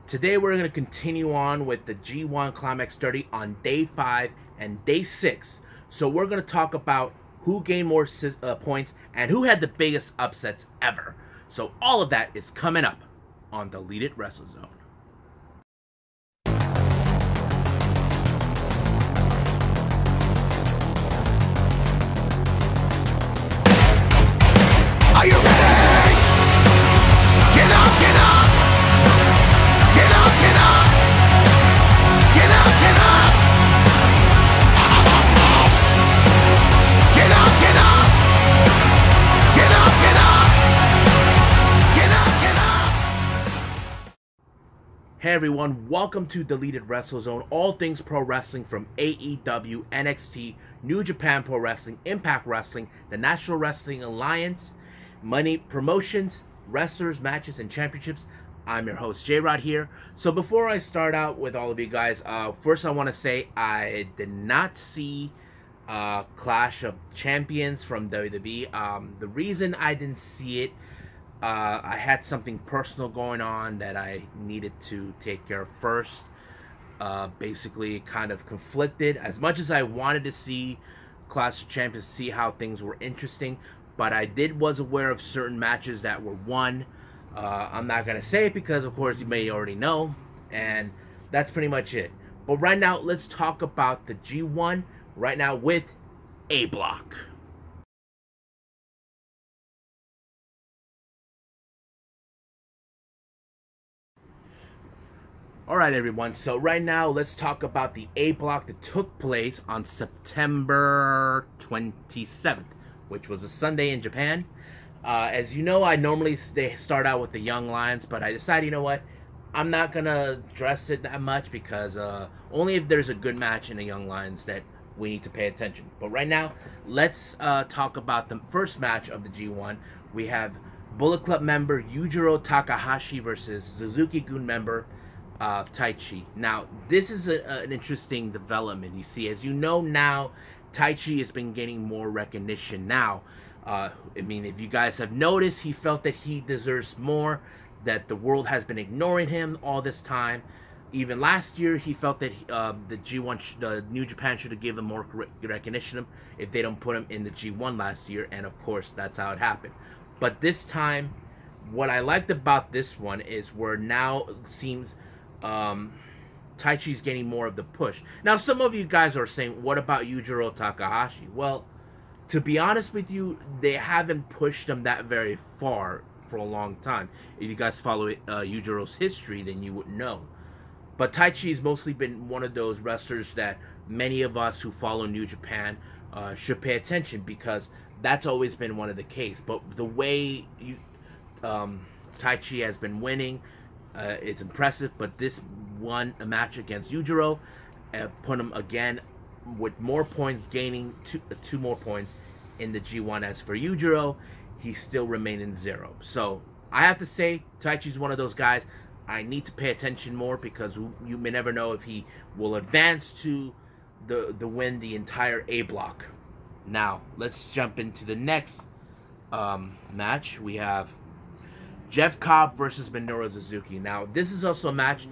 Today we're going to continue on with the G1 Climax 30 on day 5 and day 6. So we're going to talk about who gained more points and who had the biggest upsets ever. So all of that is coming up on Deleted Wrestle Zone. Are you ready? Get up, get up! Get up, get up! Get up, get up! Get up, get up! Get up, get up! Get up, get up! Hey everyone, welcome to Deleted Wrestle Zone, all things pro wrestling from AEW, NXT, New Japan Pro Wrestling, Impact Wrestling, the National Wrestling Alliance, money, promotions, wrestlers, matches, and championships. I'm your host, J-Rod here. So before I start out with all of you guys, first I want to say I did not see Clash of Champions from WWE. The reason I didn't see it, I had something personal going on that I needed to take care of first. Basically kind of conflicted. As much as I wanted to see Clash of Champions, see how things were interesting, but I was aware of certain matches that were won. I'm not going to say it because, of course, you may already know. And that's pretty much it. But right now, let's talk about the G1 right now with A Block. Alright everyone, so right now let's talk about the A Block that took place on September 27th. Which was a Sunday in Japan. As you know, I normally start out with the Young Lions, but I decided, you know what, I'm not gonna dress it that much because only if there's a good match in the Young Lions that we need to pay attention. But right now, let's talk about the first match of the G1. We have Bullet Club member Yujiro Takahashi versus Suzuki-gun member Taichi. Now, this is an interesting development. You see, as you know now, Taichi has been getting more recognition now. I mean, if you guys have noticed, he felt that he deserves more, that the world has been ignoring him all this time. Even last year, he felt that the G1, the New Japan should have given him more recognition if they don't put him in the G1 last year, and of course, that's how it happened. But this time, what I liked about this one is where now it seems Taichi's getting more of the push. Now, some of you guys are saying, what about Yujiro Takahashi? Well, to be honest with you, they haven't pushed him that very far for a long time. If you guys follow Yujiro's history, then you would know. But Taichi's mostly been one of those wrestlers that many of us who follow New Japan should pay attention, because that's always been one of the case. But the way Taichi has been winning, it's impressive. But this won a match against Yujiro, put him again with more points, gaining two more points in the G1. As for Yujiro, he still remained in 0. So I have to say, Taichi's one of those guys I need to pay attention more, because you may never know if he will advance to the win the entire A Block. Now let's jump into the next match. We have Jeff Cobb versus Minoru Suzuki. Now, this is also a match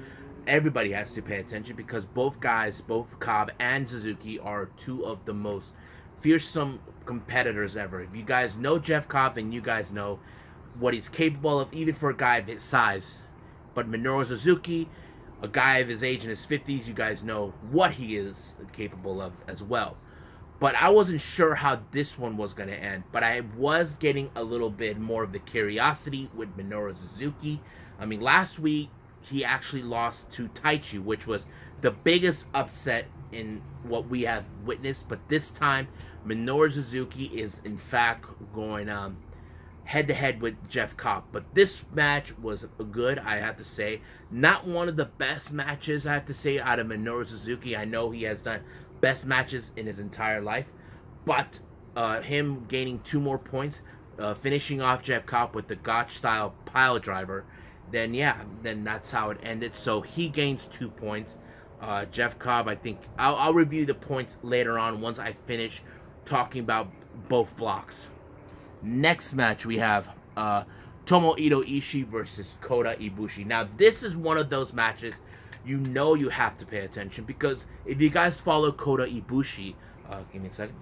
everybody has to pay attention, because both guys, both Cobb and Suzuki, are two of the most fearsome competitors ever. If you guys know Jeff Cobb, then you guys know what he's capable of, even for a guy of his size. But Minoru Suzuki, a guy of his age, in his 50s, you guys know what he is capable of as well. But I wasn't sure how this one was going to end. But I was getting a little bit more of the curiosity with Minoru Suzuki. I mean, last week, he actually lost to Taichi, which was the biggest upset in what we have witnessed. But this time, Minoru Suzuki is, in fact, going head-to-head with Jeff Cobb. But this match was good, I have to say. Not one of the best matches, I have to say, out of Minoru Suzuki. I know he has done best matches in his entire life, but him gaining 2 more points, finishing off Jeff Cobb with the Gotch-style pile driver, then yeah, then that's how it ended. So he gains 2 points. Jeff Cobb, I think, I'll review the points later on once I finish talking about both blocks. Next match, we have Tomohiro Ishii versus Kota Ibushi. Now, this is one of those matches you know you have to pay attention, because if you guys follow Kota Ibushi, give me a second.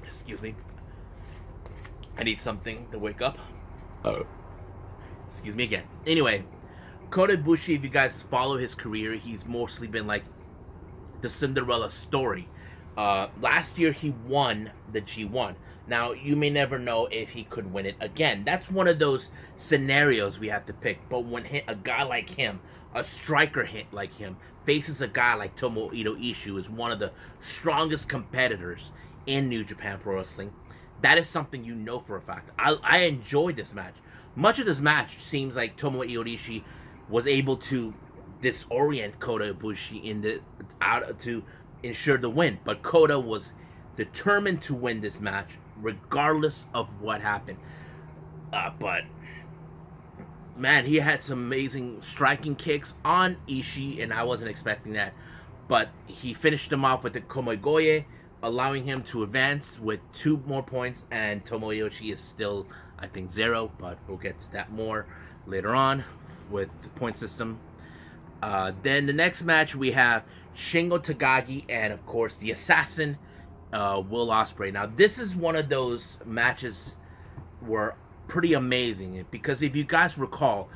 Excuse me. I need something to wake up. Excuse me again. Anyway, Kota Ibushi, if you guys follow his career, he's mostly been like the Cinderella story. Last year he won the G1. Now, you may never know if he could win it again. That's one of those scenarios we have to pick. But when a guy like him, a striker hit like him, faces a guy like Tomohiro Ishii, who is one of the strongest competitors in New Japan Pro Wrestling, that is something you know for a fact. I enjoyed this match. Much of this match seems like Tomohiro Ishii was able to disorient Kota Ibushi to ensure the win, but Kota was determined to win this match regardless of what happened. But man, he had some amazing striking kicks on Ishii, and I wasn't expecting that. But he finished him off with the Komogoye, allowing him to advance with 2 more points, and Tomohiro Ishii is still, I think, 0, but we'll get to that more later on with the point system. Then the next match we have Shingo Takagi and, of course, the Assassin, Will Ospreay. Now, this is one of those matches were pretty amazing, because if you guys recall,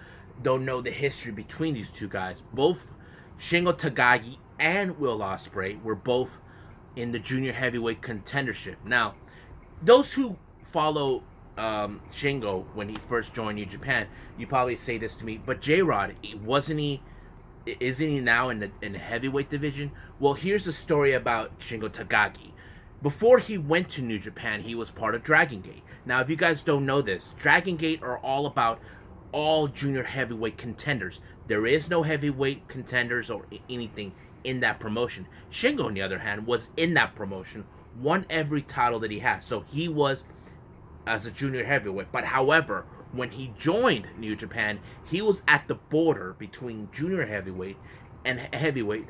don't know the history between these two guys, both Shingo Takagi and Will Ospreay were both in the junior heavyweight contendership. Now, those who follow Shingo when he first joined New Japan, you probably say this to me, but J-Rod, isn't he now in the heavyweight division? Well, here's the story about Shingo Takagi. Before he went to New Japan, he was part of Dragon Gate. Now, if you guys don't know this, Dragon Gate are all about all junior heavyweight contenders. There is no heavyweight contenders or anything in that promotion. Shingo, on the other hand, was in that promotion, won every title that he has. So he was as a junior heavyweight. But however, when he joined New Japan, he was at the border between junior heavyweight and heavyweight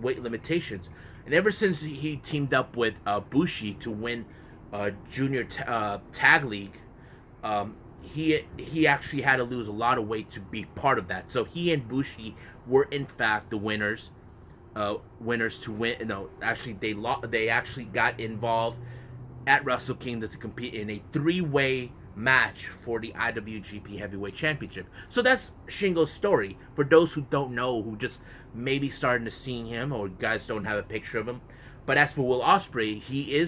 weight limitations. And ever since he teamed up with Bushi to win junior tag league, he actually had to lose a lot of weight to be part of that. So he and Bushi were in fact the winners to win. No, actually they actually got involved at Wrestle Kingdom to compete in a 3-way match for the IWGP Heavyweight Championship. So that's Shingo's story. For those who don't know, who just maybe starting to see him, or guys don't have a picture of him. But as for Will Ospreay, he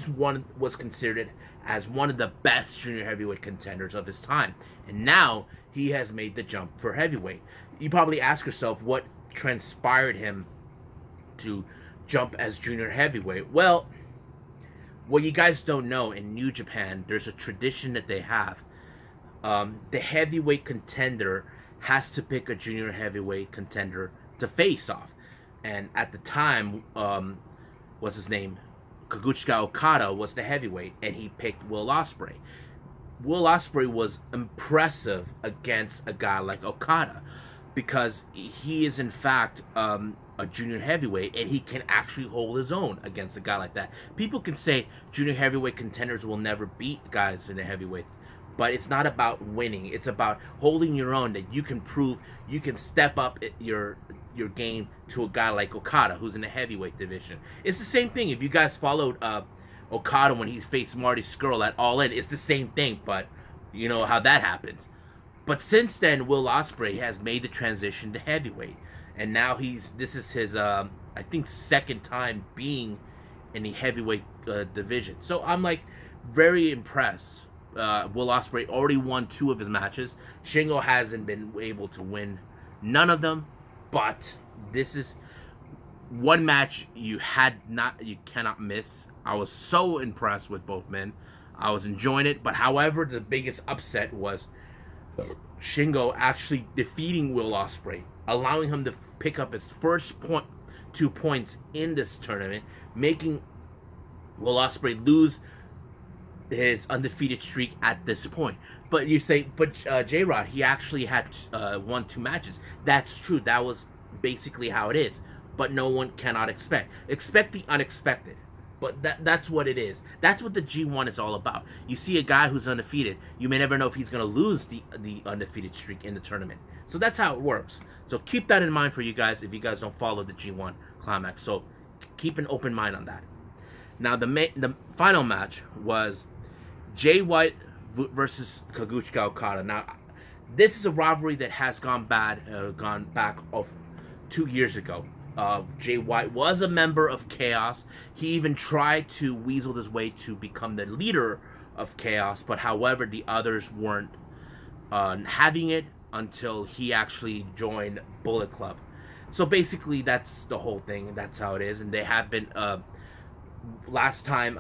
was considered as one of the best junior heavyweight contenders of his time. And now he has made the jump for heavyweight. You probably ask yourself what transpired him to jump as junior heavyweight. Well, what you guys don't know, in New Japan, there's a tradition that they have. The heavyweight contender has to pick a junior heavyweight contender to face off. And at the time, what's his name? Kazuchika Okada was the heavyweight, and he picked Will Ospreay. Will Ospreay was impressive against a guy like Okada, because he is in fact a junior heavyweight, and he can actually hold his own against a guy like that. People can say junior heavyweight contenders will never beat guys in the heavyweight, but it's not about winning. It's about holding your own, that you can prove you can step up your game to a guy like Okada, who's in the heavyweight division. It's the same thing. If you guys followed Okada when he faced Marty Scurll at All In, it's the same thing, but you know how that happens. But since then, Will Ospreay has made the transition to heavyweight. And now this is his, I think, second time being in the heavyweight division. So I'm like very impressed. Will Ospreay already won 2 of his matches. Shingo hasn't been able to win none of them. But this is one match you cannot miss. I was so impressed with both men. I was enjoying it. But however, the biggest upset was Shingo actually defeating Will Ospreay, allowing him to pick up his first 2 points in this tournament, making Will Ospreay lose his undefeated streak at this point. But you say, but J-Rod, he actually had won 2 matches. That's true. That was basically how it is. But no one cannot expect the unexpected. But that's what it is. That's what the G1 is all about. You see a guy who's undefeated, you may never know if he's going to lose the undefeated streak in the tournament. So that's how it works. So keep that in mind for you guys if you guys don't follow the G1 Climax. So keep an open mind on that. Now the final match was Jay White versus Kazuchika Okada. Now this is a rivalry that has gone back of 2 years ago. Jay White was a member of Chaos. He even tried to weasel his way to become the leader of Chaos, but however, the others weren't having it until he actually joined Bullet Club. So basically, that's the whole thing. That's how it is. And they have been, last time,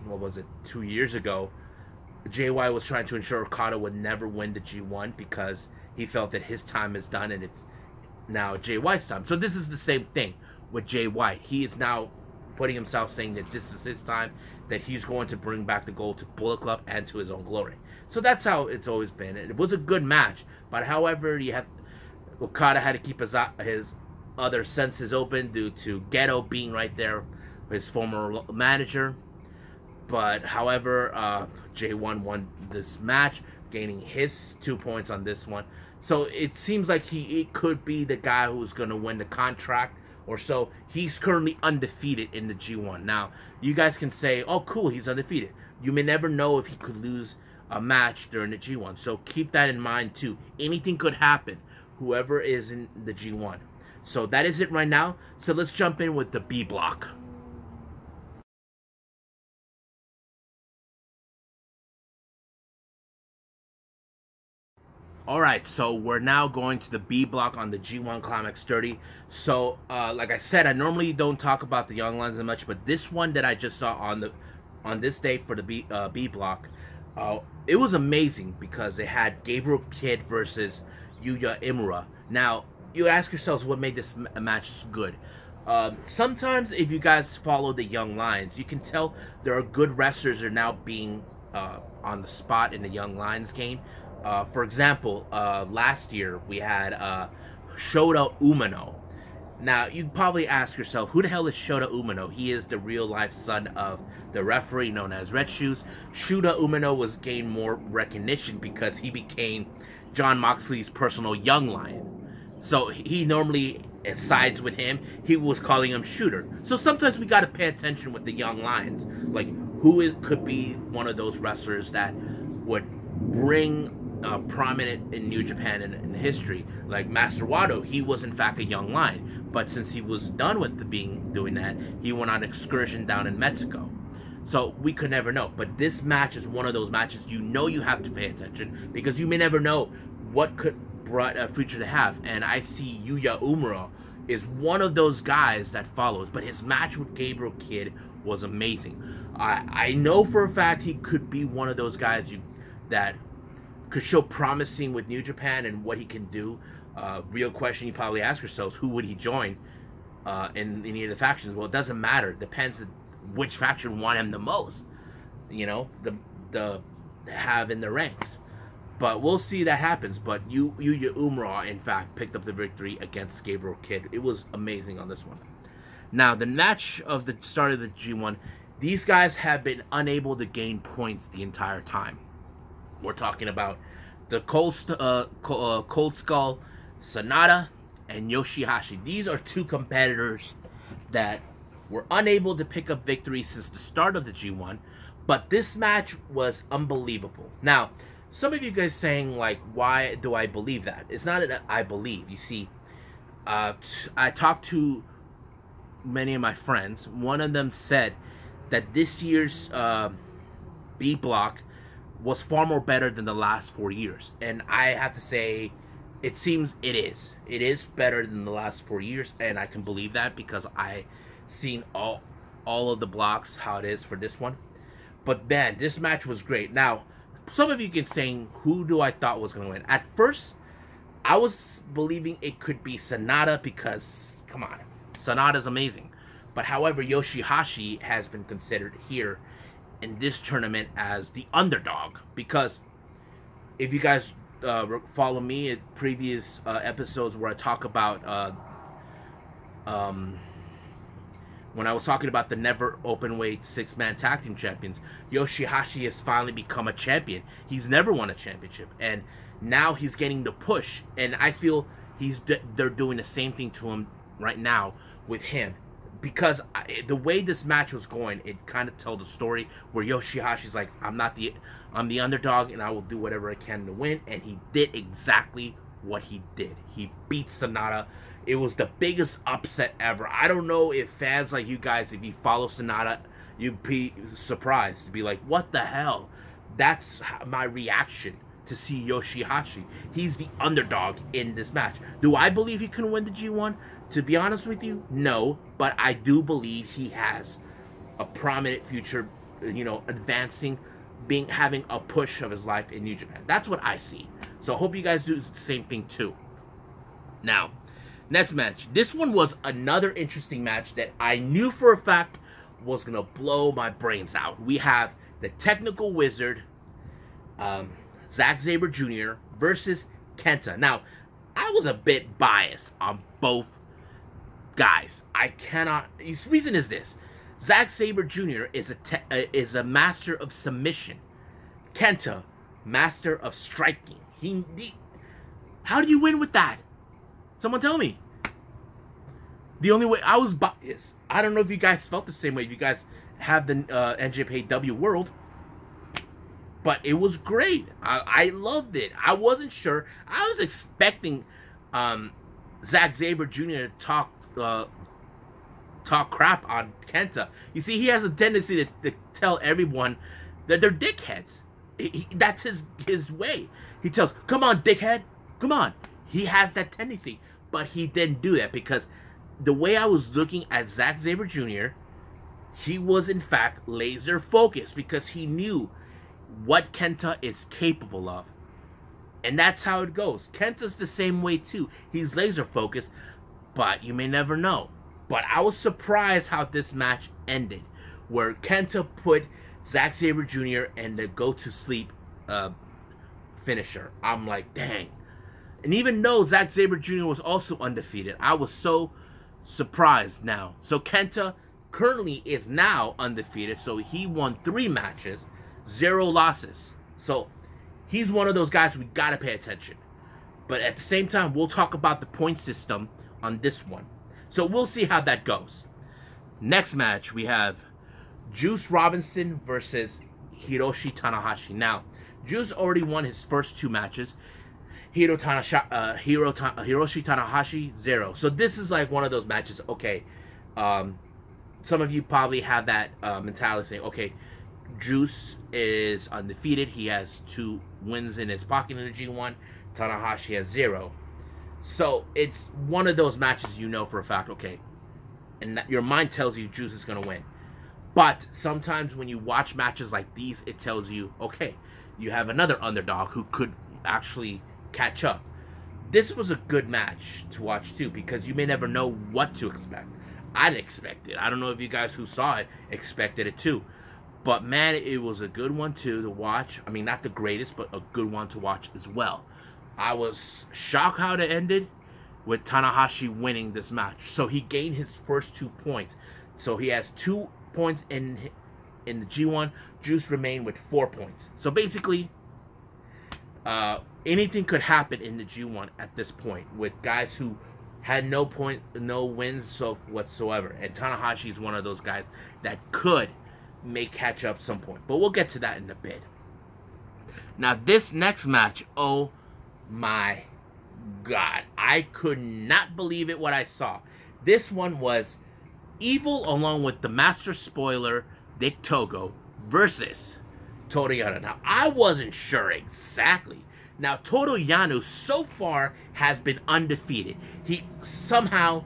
what was it, 2 years ago, Jay White was trying to ensure Okada would never win the G1 because he felt that his time is done and it's now Jay White's time. So this is the same thing with Jay White. He is now putting himself, saying that this is his time, that he's going to bring back the gold to Bullet Club and to his own glory. So that's how it's always been. It was a good match, but however, Okada had to keep his other senses open due to Geto being right there, his former manager. But however, J1 won this match, gaining his 2 points on this one. So it seems like he could be the guy who's going to win the contract or so. He's currently undefeated in the G1. Now, you guys can say, oh, cool, he's undefeated. You may never know if he could lose a match during the G1. So keep that in mind, too. Anything could happen, whoever is in the G1. So that is it right now. So let's jump in with the B block. Alright, so we're now going to the B block on the G1 Climax 30. So, like I said, I normally don't talk about the Young Lions as much, but this one that I just saw on this day for the B block, it was amazing because they had Gabriel Kidd versus Yuya Imura. Now, you ask yourselves what made this match good. Sometimes, if you guys follow the Young Lions, you can tell there are good wrestlers are now being on the spot in the Young Lions game. For example, last year we had Shota Umino. Now, you'd probably ask yourself, who the hell is Shota Umino? He is the real-life son of the referee known as Red Shoes. Shota Umino was gained more recognition because he became Jon Moxley's personal young lion. So he normally sides with him. He was calling him Shooter. So sometimes we got to pay attention with the young lions. Like, who could be one of those wrestlers that would bring prominent in New Japan in history, like Master Wato. He was in fact a young lion, but since he was done with doing that, he went on an excursion down in Mexico. So we could never know. But this match is one of those matches you have to pay attention because you may never know what could brought a future to have. And I see Yuya Umura is one of those guys that follows. But his match with Gabriel Kidd was amazing. I know for a fact he could be one of those guys that could show promising with New Japan and what he can do. Real question you probably ask yourselves, who would he join in any of the factions? Well, it doesn't matter. It depends on which faction want him the most. You know, the have in the ranks. But we'll see that happens. But Yuya Umura, in fact, picked up the victory against Gabriel Kidd. It was amazing on this one. Now, the match of the start of the G1, these guys have been unable to gain points the entire time. We're talking about the Cold Skull, Sanada, and Yoshihashi. These are two competitors that were unable to pick up victories since the start of the G1, but this match was unbelievable. Now, some of you guys saying, like, why do I believe that? It's not that I believe. You see, I talked to many of my friends. One of them said that this year's B block was far more better than the last 4 years. And I have to say, it seems it is. It is better than the last 4 years, and I can believe that because I seen all of the blocks, how it is for this one. But man, this match was great. Now, some of you can say, who do I thought was going to win? At first, I was believing it could be Sanada because, come on, Sanada's amazing. But however, Yoshihashi has been considered here in this tournament as the underdog, because if you guys follow me in previous episodes where I talk about when I was talking about the never open weight 6-man tag team champions, Yoshihashi has finally become a champion. He's never won a championship, and now he's getting the push. And I feel they're doing the same thing to him right now with him, because the way this match was going, it kind of told the story where Yoshihashi's like, I'm the underdog, and I will do whatever I can to win. And he did exactly what he did. He beat Sonata. It was the biggest upset ever. I don't know if fans like you guys, if you follow Sonata, you'd be surprised to be like, what the hell? That's my reaction to see Yoshihashi. He's the underdog in this match. Do I believe he can win the G1? To be honest with you, no. But I do believe he has a prominent future, advancing, having a push of his life in New Japan. That's what I see. So I hope you guys do the same thing too. Now, next match. This one was another interesting match that I knew for a fact was going to blow my brains out. We have the Technical Wizard, Zack Sabre Jr. versus Kenta. Now, I was a bit biased on both guys. I cannot... The reason is this. Zack Sabre Jr. is a master of submission. Kenta, master of striking. How do you win with that? Someone tell me. The only way I was biased. I don't know if you guys felt the same way. If you guys have the NJPW World, but it was great. I loved it. I wasn't sure. I was expecting Zack Sabre Jr. to talk crap on Kenta. You see, he has a tendency to tell everyone that they're dickheads. That's his way. He tells, come on, dickhead. Come on. He has that tendency. But he didn't do that, because the way I was looking at Zack Sabre Jr., he was in fact laser focused, because he knew what Kenta is capable of. And that's how it goes. Kenta's the same way too. He's laser focused, but you may never know. But I was surprised how this match ended, where Kenta put Zack Sabre Jr. in the go-to-sleep finisher. I'm like, dang. And even though Zack Sabre Jr. was also undefeated, I was so surprised now. So Kenta currently is now undefeated, so he won 3 matches, 0 losses. So he's one of those guys we gotta pay attention. But at the same time, we'll talk about the point system on this one. So we'll see how that goes. Next match, we have Juice Robinson versus Hiroshi Tanahashi. Now, Juice already won his first 2 matches. Hiroshi Tanahashi, 0. So this is like one of those matches, okay, some of you probably have that mentality saying, okay, Juice is undefeated. He has 2 wins in his pocket in the G1. Tanahashi has 0. So it's one of those matches you know for a fact, okay, and your mind tells you Juice is going to win. But sometimes when you watch matches like these, it tells you, okay, you have another underdog who could actually catch up. This was a good match to watch too, because you may never know what to expect. I didn't expect it. I don't know if you guys who saw it expected it too. But man, it was a good one too to watch. I mean, not the greatest, but a good one to watch as well. I was shocked how it ended with Tanahashi winning this match. So he gained his first 2 points. So he has 2 points in the G1. Juice remained with 4 points. So basically, anything could happen in the G1 at this point with guys who had no wins whatsoever. And Tanahashi is one of those guys that could catch up some point. But we'll get to that in a bit. Now, this next match, oh my God. I could not believe it what I saw. This one was Evil along with the Master Spoiler, Dick Togo, versus Toru Yano. Now, I wasn't sure exactly. Now, Toru Yano so far has been undefeated. He somehow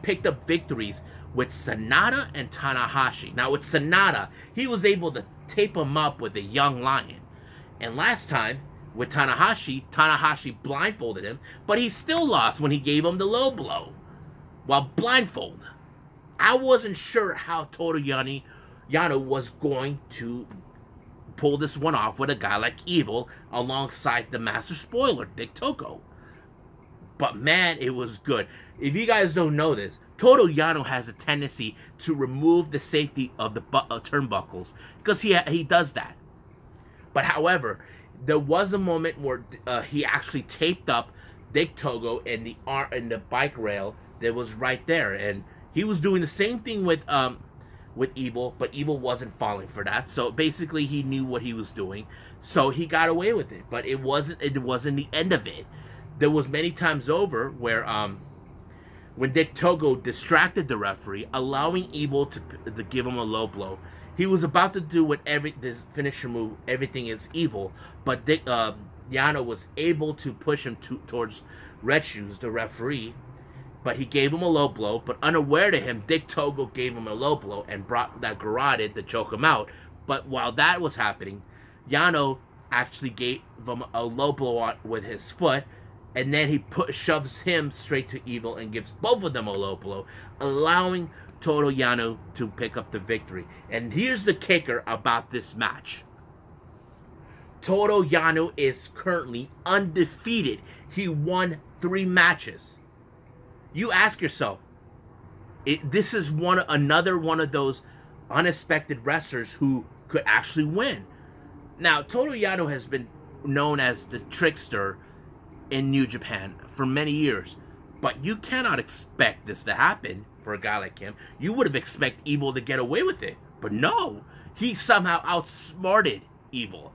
picked up victories with Sonata and Tanahashi. Now, with Sonata, he was able to tape him up with a young lion. And last time, with Tanahashi blindfolded him, but he still lost when he gave him the low blow while blindfolded. I wasn't sure how Toru Yano was going to pull this one off with a guy like Evil alongside the Master Spoiler, Dick Togo. But man, it was good. If you guys don't know this, Toru Yano has a tendency to remove the safety of the turnbuckles because he does that. But however, there was a moment where he actually taped up Dick Togo and the bike rail that was right there, and he was doing the same thing with Evil, but Evil wasn't falling for that. So basically, he knew what he was doing, so he got away with it. But it wasn't the end of it. There was many times over where when Dick Togo distracted the referee, allowing Evil to give him a low blow. He was about to do this finisher move, everything is Evil, but Yano was able to push him towards Red Shoes, the referee, but he gave him a low blow, but unaware to him, Dick Togo gave him a low blow and brought that garroted to choke him out. But while that was happening, Yano actually gave him a low blow with his foot, and then he shoves him straight to Evil and gives both of them a low blow, allowing Toru Yano to pick up the victory. And here's the kicker about this match. Toru Yano is currently undefeated. He won 3 matches. You ask yourself, this is another one of those unexpected wrestlers who could actually win. Now, Toru Yano has been known as the trickster in New Japan for many years, but you cannot expect this to happen for a guy like him. You would have expected Evil to get away with it, but no, he somehow outsmarted Evil.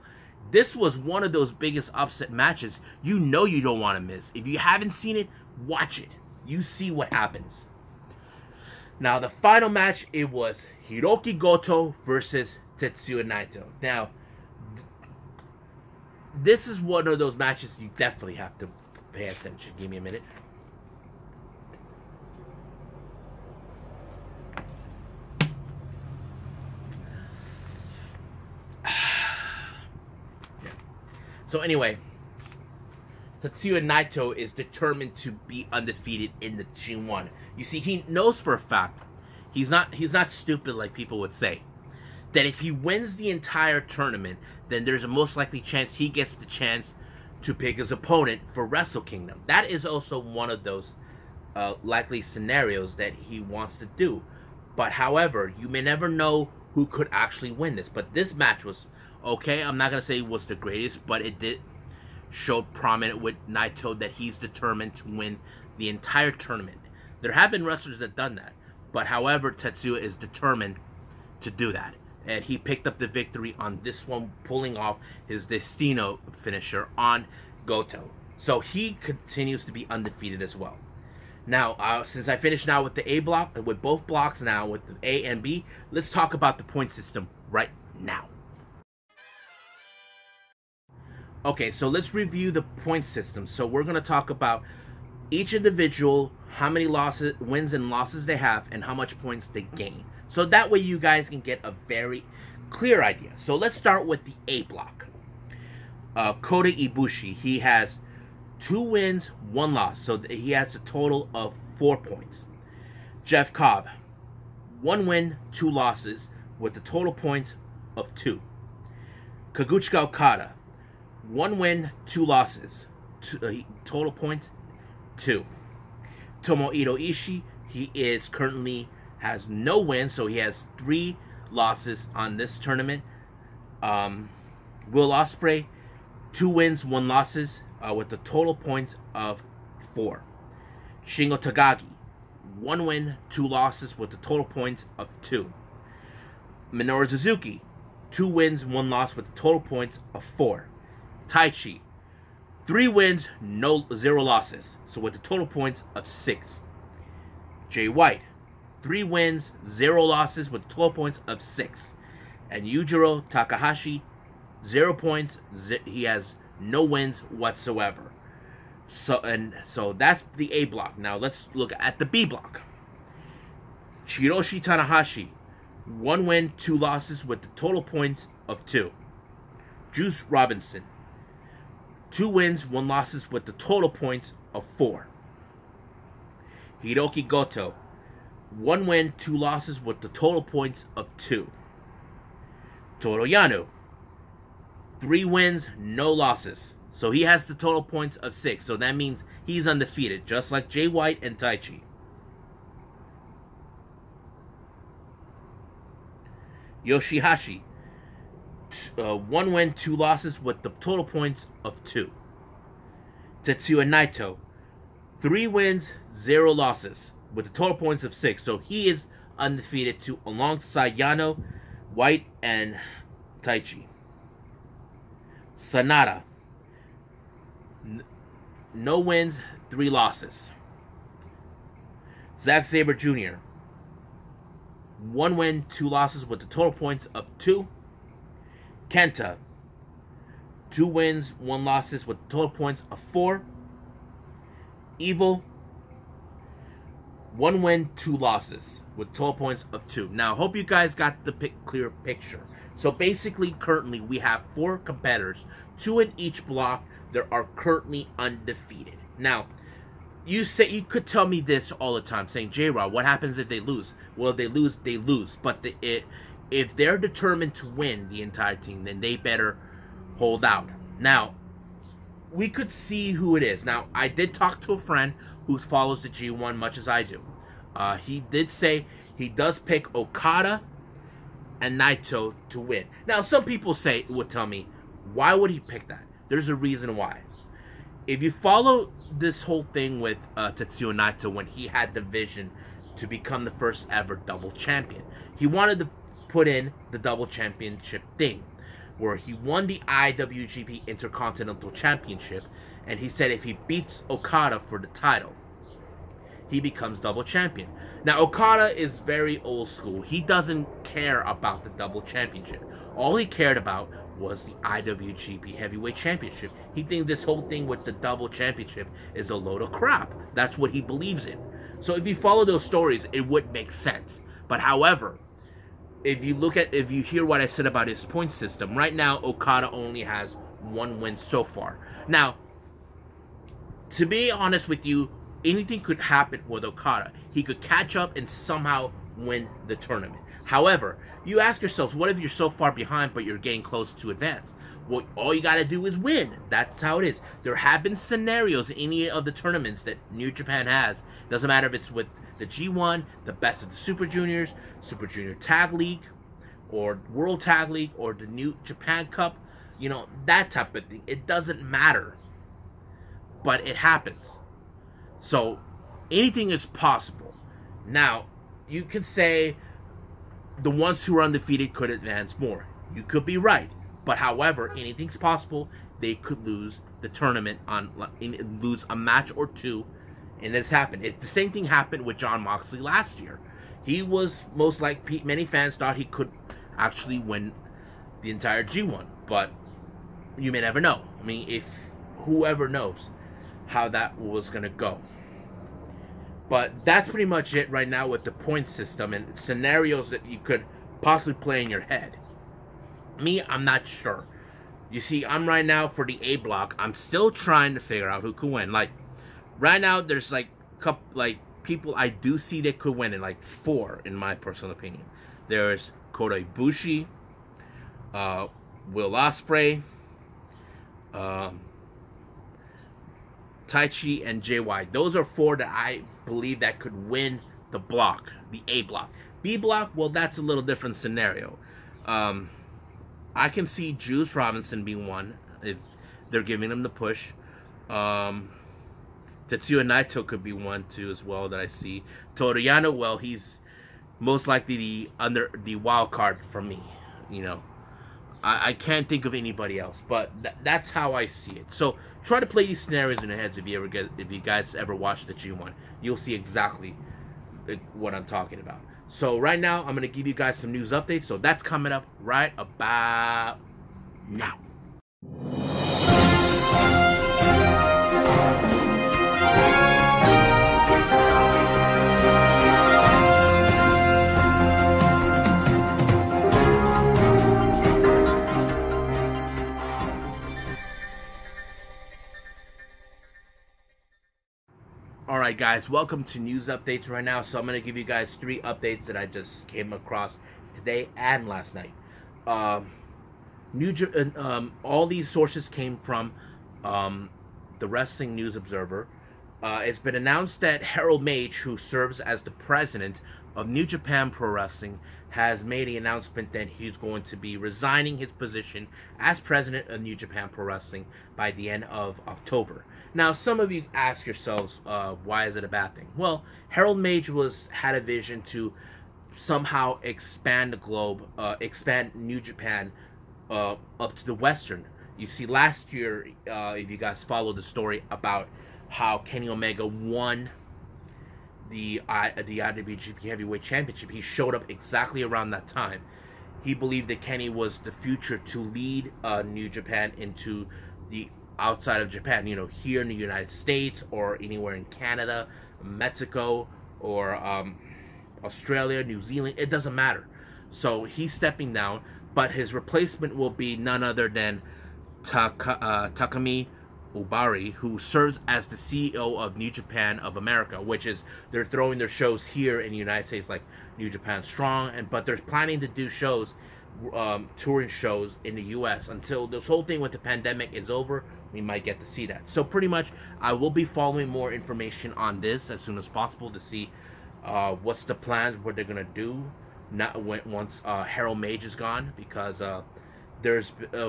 This was one of those biggest upset matches you don't want to miss. If you haven't seen it, watch it. You see what happens. Now, the final match, it was Hiroki Goto versus Tetsuya Naito. Now, this is one of those matches you definitely have to pay attention. Give me a minute. So anyway, Tetsuya Naito is determined to be undefeated in the G1. You see, he knows for a fact, he's not stupid like people would say, that if he wins the entire tournament, then there's a most likely chance he gets the chance to pick his opponent for Wrestle Kingdom. That is also one of those likely scenarios that he wants to do. But however, you may never know who could actually win this. But this match was okay. I'm not going to say it was the greatest, but it did show prominent with Naito that he's determined to win the entire tournament. There have been wrestlers that done that, but however, Tetsuya is determined to do that. And he picked up the victory on this one, pulling off his Destino finisher on Goto. So he continues to be undefeated as well. Now, since I finished now with the A block, with both blocks now, with the A and B, let's talk about the point system right now. Okay, so let's review the point system. So we're going to talk about each individual, how many wins and losses they have, and how much points they gain. So that way you guys can get a very clear idea. So let's start with the A block. Kota Ibushi, he has 2 wins, 1 loss. So he has a total of 4 points. Jeff Cobb, 1 win, 2 losses, with the total points of 2. Kaguchika Okada, 1 win, 2 losses, total points 2. Tomohiro Ishii, he is currently has no wins, so he has 3 losses on this tournament. Will Ospreay, 2 wins, 1 losses, with the total points of 4. Shingo Takagi, 1 win, 2 losses, with the total points of 2. Minoru Suzuki, 2 wins, 1 loss, with the total points of 4. Taichi, 3 wins, 0 losses, so with the total points of 6. Jay White, 3 wins, 0 losses, with total points of 6. And Yujiro Takahashi, 0 points, he has no wins whatsoever. So that's the A block. Now let's look at the B block. Hiroshi Tanahashi, 1 win, 2 losses, with the total points of 2. Juice Robinson, 2 wins, 1 losses, with the total points of 4. Hiroki Goto, 1 win, 2 losses, with the total points of 2. Toru Yano, 3 wins, no losses, So he has the total points of 6. So that means he's undefeated, just like Jay White and Taichi. Yoshihashi, 1 win, 2 losses with the total points of 2. Tetsuya Naito, 3 wins, 0 losses with the total points of 6. So he is undefeated too, alongside Yano, White, and Taichi. Sanada, no wins, 3 losses. Zack Sabre Jr., 1 win, 2 losses with the total points of 2. Kenta, 2 wins, 1 losses with total points of 4. Evil, 1 win, 2 losses with total points of 2. Now, hope you guys got the clear picture. So basically, currently, we have 4 competitors, 2 in each block that are currently undefeated. Now, you could tell me this all the time, saying, J-Rod, what happens if they lose? Well, if they lose, they lose. But if they're determined to win the entire team, then they better hold out. Now, we could see who it is. Now, I did talk to a friend who follows the G1 much as I do. He did say he does pick Okada and Naito to win. Now, some people would tell me, why would he pick that? There's a reason why. If you follow this whole thing with Tetsuya Naito, when he had the vision to become the first ever double champion, he wanted to put in the double championship thing, where he won the IWGP Intercontinental Championship, and he said if he beats Okada for the title, he becomes double champion. Now, Okada is very old school. He doesn't care about the double championship. All he cared about was the IWGP Heavyweight Championship. He thinks this whole thing with the double championship is a load of crap. That's what he believes in. So if you follow those stories, it would make sense. But however, if you hear what I said about his point system, right now Okada only has 1 win so far. Now, to be honest with you, anything could happen with Okada. He could catch up and somehow win the tournament. However, you ask yourselves, what if you're so far behind but you're getting close to advance? Well, all you gotta do is win. That's how it is. There have been scenarios in any of the tournaments that New Japan has. Doesn't matter if it's with the G1, the Best of the Super Juniors, Super Junior Tag League, or World Tag League, or the New Japan Cup. You know, that type of thing. It doesn't matter. But it happens. So, anything is possible. Now, you can say the ones who are undefeated could advance more. You could be right. But however, anything's possible. They could lose the tournament, lose a match or 2, and it's happened. The same thing happened with Jon Moxley last year. He was, most like many fans thought, he could actually win the entire G1. But you may never know. I mean, whoever knows how that was going to go. But that's pretty much it right now with the point system and scenarios that you could possibly play in your head. Me, I'm not sure. You see, I'm right now for the A block. I'm still trying to figure out who could win. Like, right now, there's people I do see that could win, in like 4, in my personal opinion. There's Kota Ibushi, Will Ospreay, Taichi, and Jay White. Those are 4 that I believe that could win the block, the A block. B block, well, that's a little different scenario. I can see Juice Robinson being one if they're giving him the push. Tetsuya Naito could be one too as well that I see. Toru Yano, well, he's most likely the wild card for me. You know, I can't think of anybody else, but that's how I see it. So try to play these scenarios in your heads if you guys ever watch the G1. You'll see exactly what I'm talking about. So right now, I'm going to give you guys some news updates. So that's coming up right about now. Alright guys, welcome to news updates right now. So I'm going to give you guys 3 updates that I just came across today and last night. All these sources came from the Wrestling News Observer. It's been announced that Harold Mage, who serves as the president of New Japan Pro Wrestling, has made the announcement that he's going to be resigning his position as president of New Japan Pro Wrestling by the end of October. Now, some of you ask yourselves, why is it a bad thing? Well, Harold Mage had a vision to somehow expand the globe, expand New Japan up to the Western. You see, last year, if you guys followed the story about how Kenny Omega won the IWGP Heavyweight Championship, he showed up exactly around that time. He believed that Kenny was the future to lead New Japan into the outside of Japan, you know, here in the United States or anywhere in Canada, Mexico, or Australia, New Zealand. It doesn't matter. So he's stepping down, but his replacement will be none other than Takami Obari, who serves as the CEO of New Japan of America, which is, they're throwing their shows here in the United States, like New Japan Strong, but they're planning to do shows, touring shows in the U.S. until this whole thing with the pandemic is over. We might get to see that. So pretty much, I will be following more information on this as soon as possible to see what's the plans, what they're gonna do, once Harold Mage is gone, because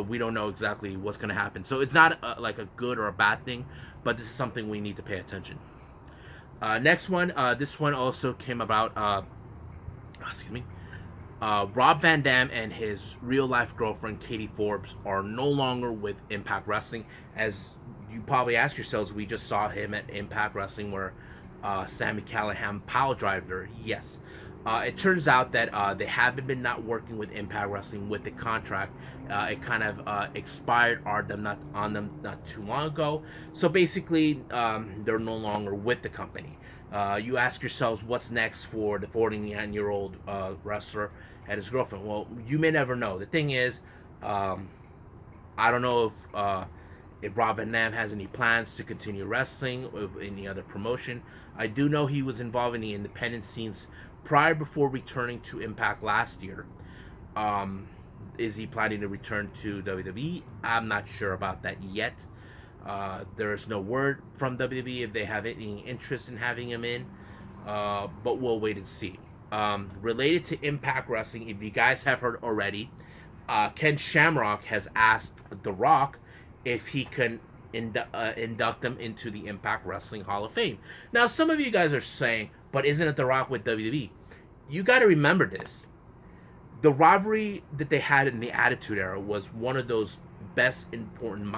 we don't know exactly what's going to happen. So it's not like a good or a bad thing, but this is something we need to pay attention. Next one, this one also came about, Rob Van Dam and his real-life girlfriend, Katie Forbes, are no longer with Impact Wrestling. As you probably ask yourselves, we just saw him at Impact Wrestling where Sami Callihan pile drived her. Yes. It turns out that they haven't been not working with Impact Wrestling with the contract. It kind of expired on them not too long ago. So basically, they're no longer with the company. You ask yourselves, what's next for the 49-year-old wrestler and his girlfriend? Well, you may never know. The thing is, I don't know if Rob Van Dam has any plans to continue wrestling or any other promotion. I do know he was involved in the independent scenes before returning to Impact last year. Is he planning to return to WWE? I'm not sure about that yet. There's no word from WWE if they have any interest in having him in, but we'll wait and see. Related to Impact Wrestling, if you guys have heard already, Ken Shamrock has asked The Rock if he can induct them into the Impact Wrestling Hall of Fame. Now, some of you guys are saying, but isn't it The Rock with WWE? You got to remember this. The rivalry that they had in the Attitude Era was one of those best important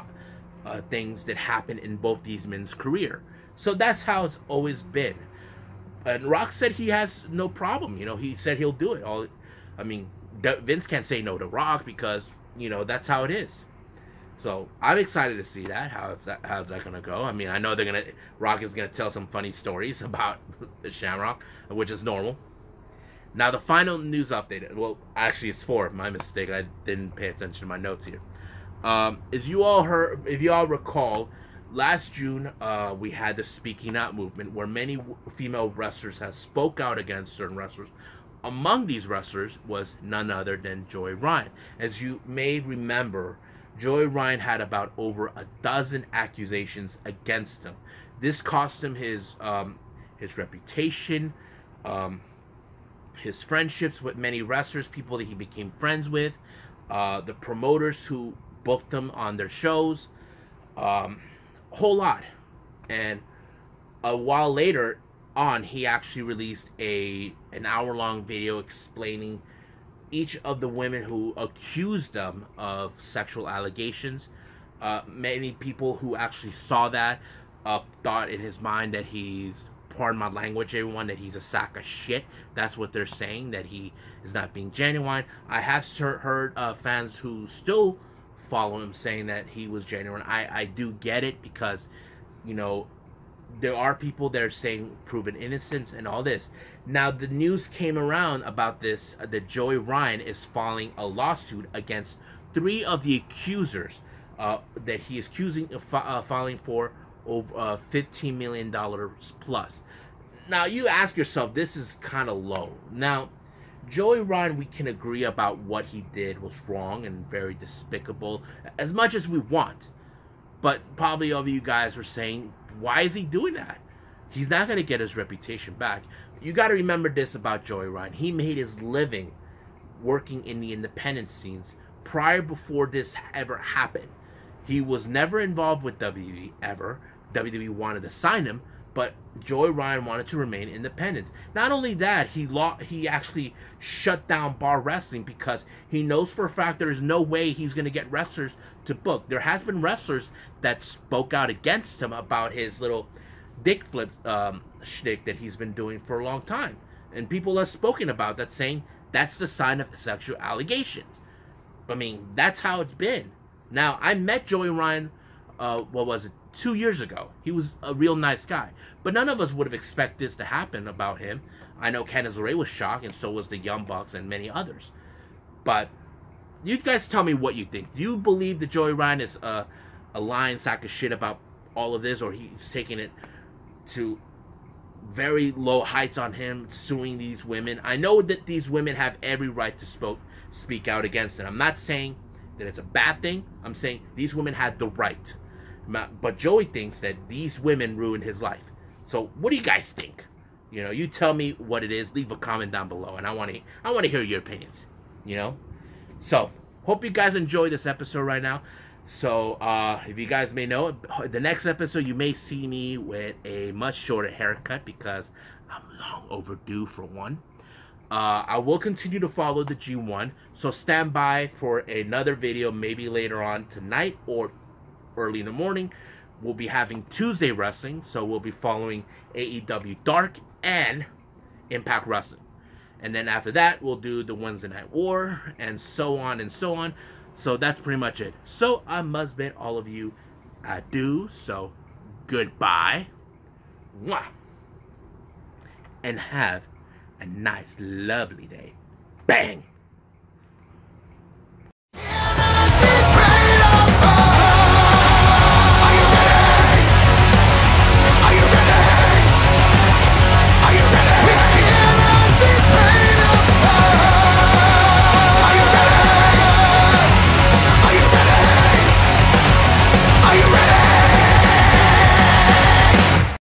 things that happened in both these men's career. So that's how it's always been. And Rock said he has no problem. You know, he said he'll do it. I mean, Vince can't say no to Rock because, you know, that's how it is. So I'm excited to see that. How's that gonna go? I mean, I know Rock is gonna tell some funny stories about the Shamrock, which is normal. Now the final news update. Well, actually, it's 4. My mistake. I didn't pay attention to my notes here. As you all heard, if you all recall, last June we had the Speaking Out movement, where many female wrestlers have spoke out against certain wrestlers. Among these wrestlers was none other than Joey Ryan. As you may remember, Joey Ryan had about over a dozen accusations against him. This cost him his reputation, his friendships with many wrestlers, people that he became friends with, the promoters who booked him on their shows, a whole lot. And a while later on, he actually released an hour-long video explaining each of the women who accused them of sexual allegations. Many people who actually saw that thought in his mind that he's, pardon my language, everyone, that he's a sack of shit. That's what they're saying, that he is not being genuine. I have heard fans who still follow him saying that he was genuine. I do get it, because, you know, there are people that are saying proven innocence and all this. Now, the news came around about this, that Joey Ryan is filing a lawsuit against 3 of the accusers that he is filing for over $15 million plus. Now, you ask yourself, this is kind of low. Now, Joey Ryan, we can agree about what he did was wrong and very despicable, as much as we want. But probably all of you guys are saying, why is he doing that? He's not going to get his reputation back. You got to remember this about Joey Ryan. He made his living working in the independent scenes before this ever happened. He was never involved with WWE ever. WWE wanted to sign him, but Joey Ryan wanted to remain independent. Not only that, he actually shut down bar wrestling because he knows for a fact there is no way he's going to get wrestlers to book. There has been wrestlers that spoke out against him about his little dick flip shtick that he's been doing for a long time. And people have spoken about that, saying that's the sign of sexual allegations. I mean, that's how it's been. Now, I met Joey Ryan, 2 years ago. He was a real nice guy. But none of us would have expected this to happen about him. I know Candice LeRae was shocked, and so was the Young Bucks and many others. But you guys tell me what you think. Do you believe that Joey Ryan is a lying sack of shit about all of this, or he's taking it to very low heights on him, suing these women? I know that these women have every right to speak out against it. I'm not saying that it's a bad thing. I'm saying these women had the right. But Joey thinks that these women ruined his life. So what do you guys think? You know, you tell me what it is. Leave a comment down below, and I want to hear your opinions. You know, so hope you guys enjoy this episode right now. So if you guys may know, the next episode you may see me with a much shorter haircut because I'm long overdue for one. I will continue to follow the G1, so stand by for another video maybe later on tonight or early in the morning. We'll be having Tuesday wrestling, so we'll be following AEW Dark and Impact Wrestling. And then after that, we'll do the Wednesday Night War, and so on and so on. So that's pretty much it. So I must bid all of you adieu. So goodbye. Mwah. And have a nice, lovely day. Bang!